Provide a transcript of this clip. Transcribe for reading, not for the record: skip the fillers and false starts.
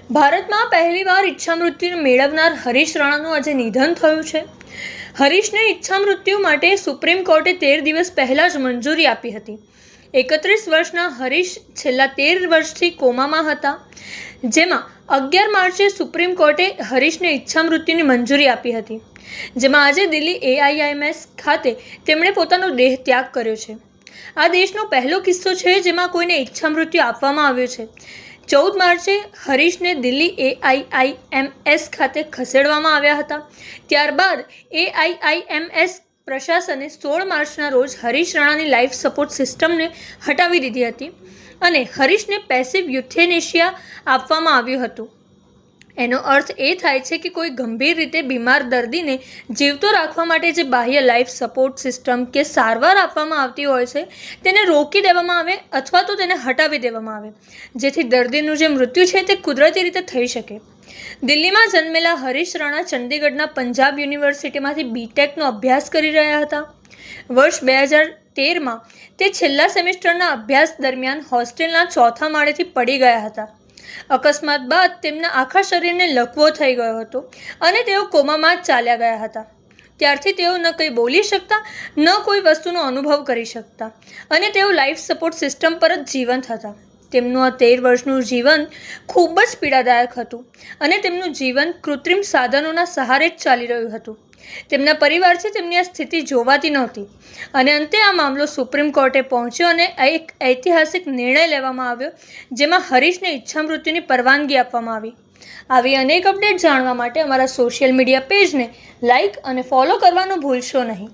ભારતમાં પહેલીવાર ઈચ્છામૃત્યુ મેળવનાર હરીશ રાણાનું આજે નિધન થયું છે। હરીશને ઈચ્છામૃત્યુ માટે સુપ્રીમ કોર્ટે 13 દિવસ પહેલાં જ મંજૂરી આપી હતી। 31 વર્ષના હરીશ છેલ્લા 13 વર્ષથી કોમામાં હતા, જેમાં 11 માર્ચે સુપ્રીમ કોર્ટે હરીશને ઈચ્છામૃત્યુની મંજૂરી આપી હતી, જેમાં આજે દિલ્હી AIIMS ખાતે તેમણે પોતાનો દેહ ત્યાગ કર્યો છે। આ દેશનો પહેલો કિસ્સો છે જેમાં કોઈને ઈચ્છામૃત્યુ આપવામાં આવ્યો છે। 14 માર્ચે હરીશને દિલ્હી AIIMS ખાતે ખસેડવામાં આવ્યા હતા। ત્યારબાદ AIIMS પ્રશાસને 16 માર્ચના રોજ હરીશ રાણાની લાઈફ સપોર્ટ સિસ્ટમને હટાવી દીધી હતી અને હરીશને પેસિવ યુથેનેશિયા આપવામાં આવ્યું હતું। એનો અર્થ એ થાય છે કે કોઈ ગંભીર રીતે બીમાર દર્દીને જીવતો રાખવા માટે જે બાહ્ય લાઈફ સપોર્ટ સિસ્ટમ કે સારવાર આપવામાં આવતી હોય છે તેને રોકી દેવામાં આવે અથવા તો તેને હટાવી દેવામાં આવે, જેથી દર્દીનું જે મૃત્યુ છે તે કુદરતી રીતે થઈ શકે। દિલ્હીમાં જન્મેલા હરીશ રાણા ચંદીગઢના પંજાબ યુનિવર્સિટીમાંથી BTechનો અભ્યાસ કરી રહ્યા હતા। વર્ષ 2013માં તે છેલ્લા સેમેસ્ટરના અભ્યાસ દરમિયાન હોસ્ટેલના 4થા માળેથી પડી ગયા હતા। અકસ્માત બાદ તેમના આખા શરીરને લકવો થઈ ગયો હતો અને તેઓ કોમામાં જ ચાલ્યા ગયા હતા। ત્યારથી તેઓ ન કંઈ બોલી શકતા, ન કોઈ વસ્તુનો અનુભવ કરી શકતા અને તેઓ લાઈફ સપોર્ટ સિસ્ટમ પર જ જીવંત હતા। તેમનું આ 13 વર્ષનું જીવન ખૂબ જ પીડાદાયક હતું અને તેમનું જીવન કૃત્રિમ સાધનોના સહારે જ ચાલી રહ્યું હતું। તેમના પરિવારથી તેમની આ સ્થિતિ જોવાતી નહોતી અને અંતે આ મામલો સુપ્રીમ કોર્ટે પહોંચ્યો અને એક ઐતિહાસિક નિર્ણય લેવામાં આવ્યો, જેમાં હરીશને ઈચ્છામૃત્યુની પરવાનગી આપવામાં આવી। આવી અનેક અપડેટ જાણવા માટે અમારા સોશિયલ મીડિયા પેજને લાઇક અને ફોલો કરવાનું ભૂલશો નહીં।